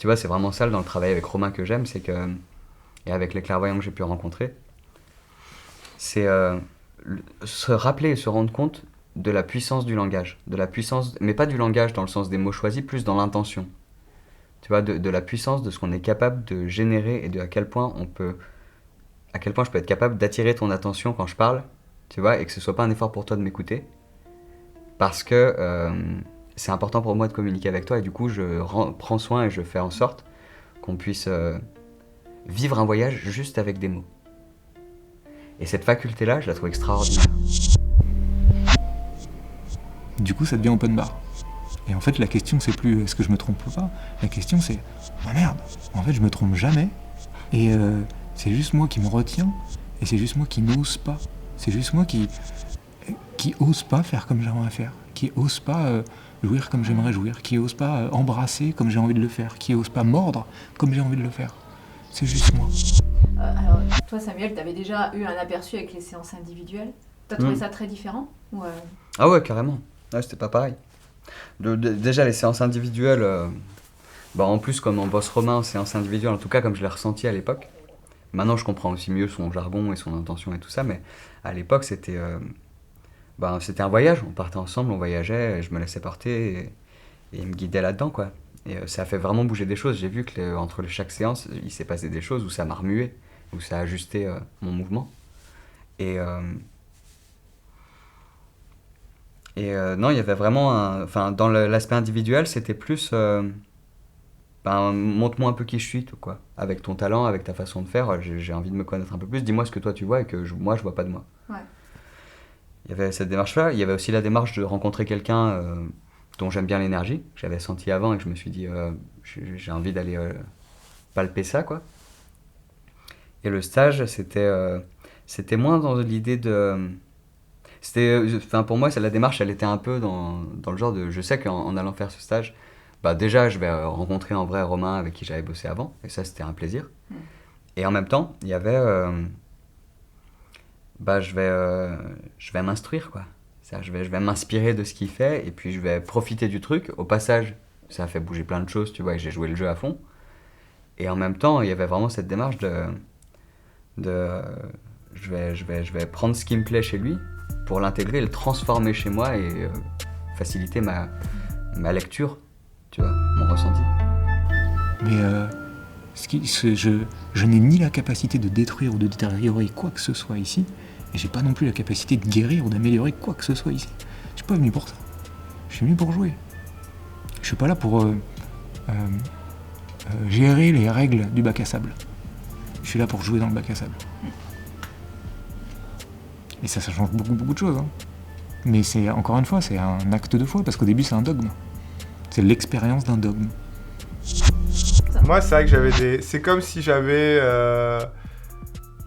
tu vois, c'est vraiment ça dans le travail avec Romain que j'aime, c'est que, et avec les clairvoyants que j'ai pu rencontrer, c'est se rappeler et se rendre compte de la puissance du langage, de la puissance, mais pas du langage dans le sens des mots choisis, plus dans l'intention. Tu vois, de la puissance de ce qu'on est capable de générer et de à quel point je peux être capable d'attirer ton attention quand je parle, tu vois, et que ce soit pas un effort pour toi de m'écouter, parce que c'est important pour moi de communiquer avec toi et du coup prends soin et je fais en sorte qu'on puisse vivre un voyage juste avec des mots. Et cette faculté-là, je la trouve extraordinaire. Du coup, ça devient open bar. Et en fait, la question, c'est plus est-ce que je me trompe ou pas. La question, c'est ah merde, en fait, je me trompe jamais. Et c'est juste moi qui me retiens. Et c'est juste moi qui n'ose pas. C'est juste moi qui ose pas faire comme j'aimerais faire. Qui ose pas jouir comme j'aimerais jouir. Qui ose pas embrasser comme j'ai envie de le faire. Qui ose pas mordre comme j'ai envie de le faire. C'est juste moi. Alors, toi, Samuel, t'avais déjà eu un aperçu avec les séances individuelles. T'as trouvé ça très différent ou Ah ouais, carrément. Ouais, c'était pas pareil. Déjà, les séances individuelles, en plus, comme on bosse Romain en séance individuelle, en tout cas comme je l'ai ressenti à l'époque, maintenant je comprends aussi mieux son jargon et son intention et tout ça, mais à l'époque, c'était un voyage. On partait ensemble, on voyageait, et je me laissais porter et il me guidait là-dedans, quoi. Et ça a fait vraiment bouger des choses. J'ai vu que entre chaque séance, il s'est passé des choses où ça m'a remué, où ça a ajusté mon mouvement. Et non, il y avait vraiment dans l'aspect individuel, c'était plus montre-moi un peu qui je suis, tout, quoi. Avec ton talent, avec ta façon de faire, j'ai envie de me connaître un peu plus. Dis-moi ce que toi tu vois et que moi je vois pas de moi. Ouais. Il y avait cette démarche-là. Il y avait aussi la démarche de rencontrer quelqu'un dont j'aime bien l'énergie. J'avais senti avant et que je me suis dit j'ai envie d'aller palper ça, quoi. Et le stage, c'était moins dans l'idée de... pour moi, la démarche, elle était un peu dans le genre de... Je sais qu'en allant faire ce stage, déjà, je vais rencontrer en vrai Romain avec qui j'avais bossé avant. Et ça, c'était un plaisir. Et en même temps, il y avait... je vais m'instruire, quoi. Je vais m'inspirer de ce qu'il fait et puis je vais profiter du truc. Au passage, ça a fait bouger plein de choses, tu vois, et j'ai joué le jeu à fond. Et en même temps, il y avait vraiment cette démarche je vais prendre ce qui me plaît chez lui pour l'intégrer, le transformer chez moi et faciliter ma lecture, tu vois, mon ressenti. Mais je n'ai ni la capacité de détruire ou de détériorer quoi que ce soit ici, et j'ai pas non plus la capacité de guérir ou d'améliorer quoi que ce soit ici. Je suis pas venu pour ça. Je suis venu pour jouer. Je suis pas là pour gérer les règles du bac à sable. Je suis là pour jouer dans le bac à sable. Et ça change beaucoup de choses. Hein. Mais c'est, encore une fois, c'est un acte de foi, parce qu'au début, c'est un dogme. C'est l'expérience d'un dogme. Moi, c'est vrai que c'est comme si j'avais...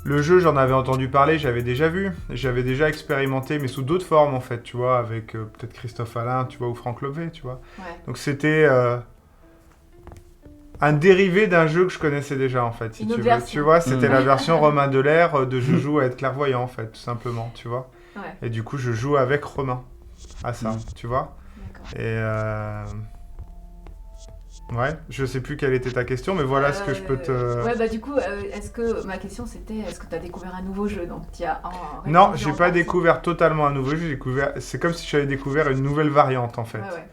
Le jeu, j'en avais entendu parler, j'avais déjà vu. J'avais déjà expérimenté, mais sous d'autres formes, en fait, tu vois, avec peut-être Christophe Alain, tu vois, ou Franck Lobvé, tu vois. Ouais. Donc, c'était... un dérivé d'un jeu que je connaissais déjà, en fait, si tu veux. Tu vois, c'était la version Romain Delair de je joue à être clairvoyant, en fait, tout simplement, tu vois. Ouais. Et du coup, je joue avec Romain à ça, tu vois. D'accord. Et ouais, je sais plus quelle était ta question, mais voilà ce que je peux te... Ouais, du coup, ma question c'était, est-ce que tu as découvert un nouveau jeu? Donc, Non, j'ai pas découvert totalement un nouveau jeu, c'est comme si j'avais découvert une nouvelle variante, en fait. Ouais.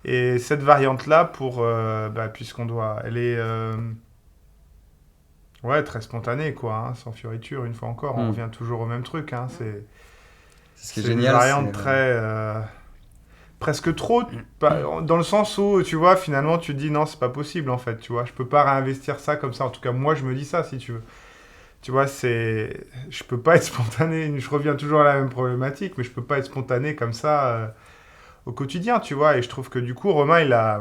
Et cette variante-là, puisqu'on doit... Elle est... très spontanée, quoi, hein, sans fioriture, une fois encore. On revient toujours au même truc, hein, c'est ce qui est génial, une variante très... presque trop, dans le sens où, tu vois, finalement, tu te dis, non, c'est pas possible, en fait, tu vois. Je peux pas réinvestir ça comme ça. En tout cas, moi, je me dis ça, si tu veux. Tu vois, je peux pas être spontané. Je reviens toujours à la même problématique, mais je peux pas être spontané comme ça... au quotidien, tu vois, et je trouve que du coup, Romain, il a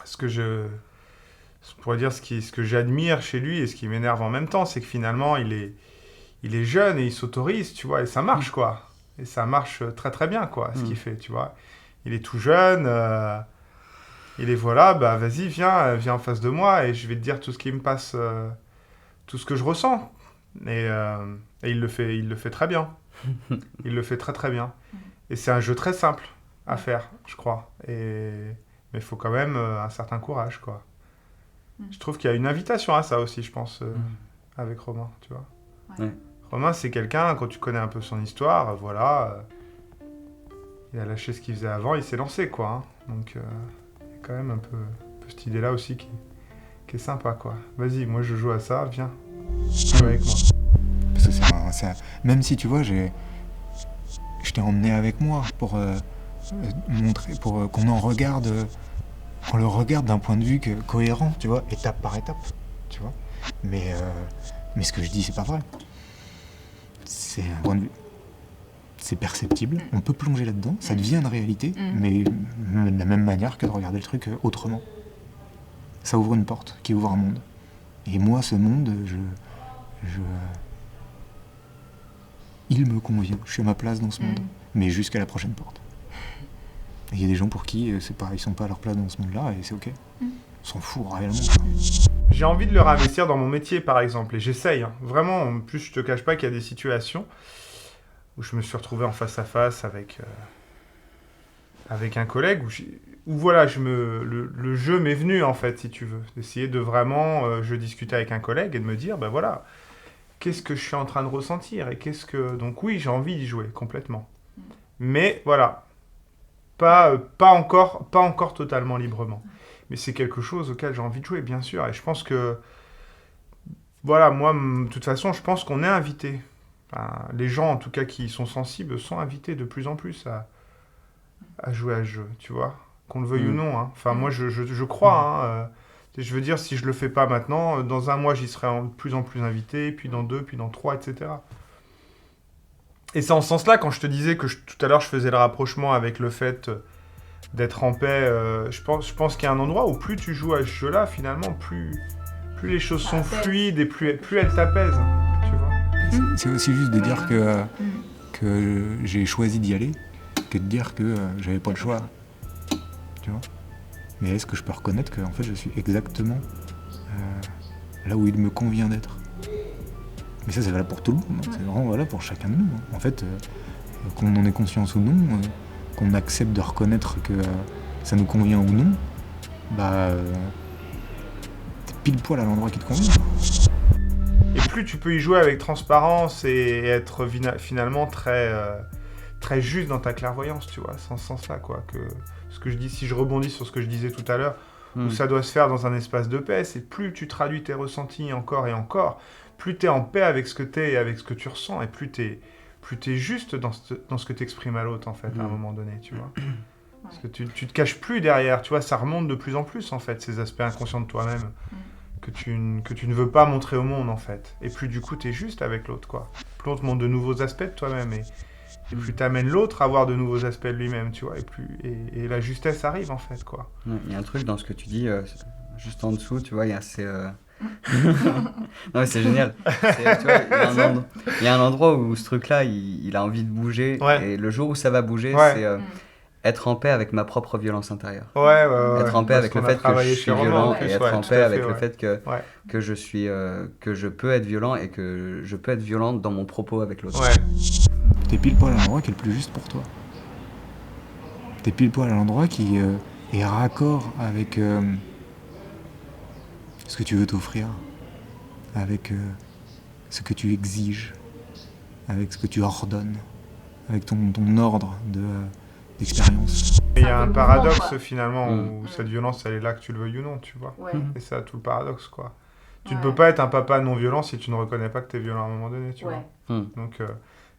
ce que j'admire chez lui et ce qui m'énerve en même temps, c'est que finalement, il est jeune et il s'autorise, tu vois, et ça marche, quoi. Et ça marche très très bien, quoi, ce qu'il fait, tu vois. Il est tout jeune, il est voilà, vas-y, viens en face de moi et je vais te dire tout ce qui me passe, tout ce que je ressens. Et il le fait très bien. Il le fait très très bien. Et c'est un jeu très simple à faire, je crois. Mais il faut quand même un certain courage, quoi. Je trouve qu'il y a une invitation à ça aussi, je pense, avec Romain, tu vois. Ouais. Romain, c'est quelqu'un, quand tu connais un peu son histoire, voilà, il a lâché ce qu'il faisait avant, il s'est lancé, quoi. Hein. Donc, il y a quand même un peu cette idée-là aussi qui est sympa, quoi. Vas-y, moi je joue à ça, viens, joue avec moi. Parce que même si tu vois, je t'ai emmené avec moi pour montrer, pour qu'on qu'on le regarde d'un point de vue cohérent, tu vois, étape par étape, tu vois. Mais ce que je dis, c'est pas vrai. C'est un point de vue. C'est perceptible, on peut plonger là-dedans, ça devient une réalité, mais de la même manière que de regarder le truc autrement. Ça ouvre une porte, qui ouvre un monde. Et moi, ce monde, il me convient, je suis à ma place dans ce monde, mais jusqu'à la prochaine porte. Et il y a des gens pour qui ils sont pas à leur place dans ce monde-là, et c'est ok. On s'en fout réellement. J'ai envie de le réinvestir dans mon métier, par exemple, et j'essaye. Hein. Vraiment, en plus, je te cache pas qu'il y a des situations où je me suis retrouvé en face à face avec un collègue, où voilà, le jeu m'est venu, en fait, si tu veux. D'essayer de vraiment, je discutais avec un collègue et de me dire, ben voilà, qu'est-ce que je suis en train de ressentir et donc oui, j'ai envie d'y jouer, complètement. Mais voilà, pas encore totalement librement. Mais c'est quelque chose auquel j'ai envie de jouer, bien sûr. Et je pense que, voilà, moi, de toute façon, je pense qu'on est invité. Enfin, les gens, en tout cas, qui sont sensibles, sont invités de plus en plus à jouer à ce jeu, tu vois. Qu'on le veuille ou non. Hein. Enfin, moi, je crois. Hein, je veux dire, si je le fais pas maintenant, dans un mois, j'y serai de plus en plus invité, puis dans 2, puis dans 3, etc. Et c'est en ce sens-là, quand je te disais que tout à l'heure, je faisais le rapprochement avec le fait d'être en paix, je pense qu'il y a un endroit où plus tu joues à ce jeu-là, finalement, plus les choses sont fluides et plus elles t'apaisent, tu vois. C'est aussi juste de dire que j'ai choisi d'y aller, que de dire que j'avais pas le choix, tu vois. Mais est-ce que je peux reconnaître que en fait, je suis exactement là où il me convient d'être. Mais ça, c'est valable pour tout le monde, hein. C'est vraiment valable pour chacun de nous. Hein. En fait, qu'on en ait conscience ou non, qu'on accepte de reconnaître que ça nous convient ou non, t'es pile poil à l'endroit qui te convient. Et plus tu peux y jouer avec transparence et être finalement très, très juste dans ta clairvoyance, tu vois, sans ce sens-là, quoi. Que ce que je dis, si je rebondis sur ce que je disais tout à l'heure, où ça doit se faire dans un espace de paix, c'est plus tu traduis tes ressentis encore et encore, plus tu es en paix avec ce que tu es et avec ce que tu ressens, et plus tu es juste dans ce que tu exprimes à l'autre, en fait, à un moment donné, tu vois. Parce que tu te caches plus derrière, tu vois, ça remonte de plus en plus, en fait, ces aspects inconscients de toi-même. Que tu ne veux pas montrer au monde, en fait. Et plus, du coup, tu es juste avec l'autre, quoi. Plus on te montre de nouveaux aspects de toi-même, et plus tu amènes l'autre à voir de nouveaux aspects de lui-même, tu vois. Et la justesse arrive, en fait, quoi. Il y a un truc dans ce que tu dis, juste en dessous, tu vois, il y a assez... non, mais c'est génial. Tu vois, il y a un endroit où ce truc-là, il a envie de bouger, et le jour où ça va bouger, c'est... être en paix avec ma propre violence intérieure. Être en paix avec le fait que je suis violent et être en paix avec le fait que je peux être violent et que je peux être violent dans mon propos avec l'autre. T'es pile poil à l'endroit qui est le plus juste pour toi. T'es pile poil à l'endroit qui est raccord avec ce que tu veux t'offrir, avec ce que tu exiges, avec ce que tu ordonnes, avec ton ordre d'expérience. Il y a un paradoxe finalement où cette violence elle est là que tu le veuilles ou non, tu vois. Et c'est ça tout le paradoxe, quoi. Tu ne peux pas être un papa non violent si tu ne reconnais pas que tu es violent à un moment donné, tu vois. Donc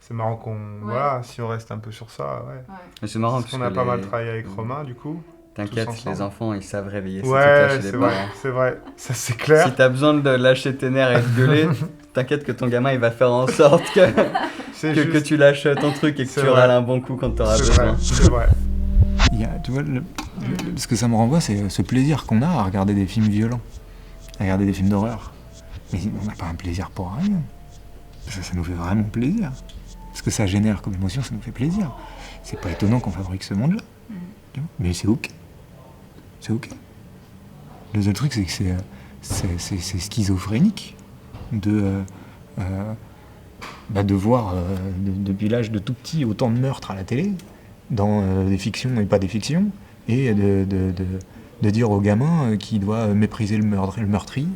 c'est marrant voilà, si on reste un peu sur ça, Mais c'est marrant parce qu'on a pas mal travaillé avec Romain, du coup. T'inquiète, les enfants ils savent réveiller ces trucs-là chez les parents. C'est vrai, ça c'est clair. Si t'as besoin de lâcher tes nerfs et de gueuler, t'inquiète que ton gamin il va faire en sorte que tu lâches ton truc et que tu râles un bon coup quand t'auras besoin. C'est vrai. Tu vois, ce que ça me renvoie, c'est ce plaisir qu'on a à regarder des films violents, à regarder des films d'horreur. Mais on n'a pas un plaisir pour rien. Ça nous fait vraiment plaisir. Ce que ça génère comme émotion, ça nous fait plaisir. C'est pas étonnant qu'on fabrique ce monde-là. Mais c'est ok. C'est ok. Le seul truc, c'est que c'est schizophrénique de voir depuis l'âge de tout petit autant de meurtres à la télé, dans des fictions et pas des fictions, et de de dire au gamin qu'il doit mépriser le meurtrier,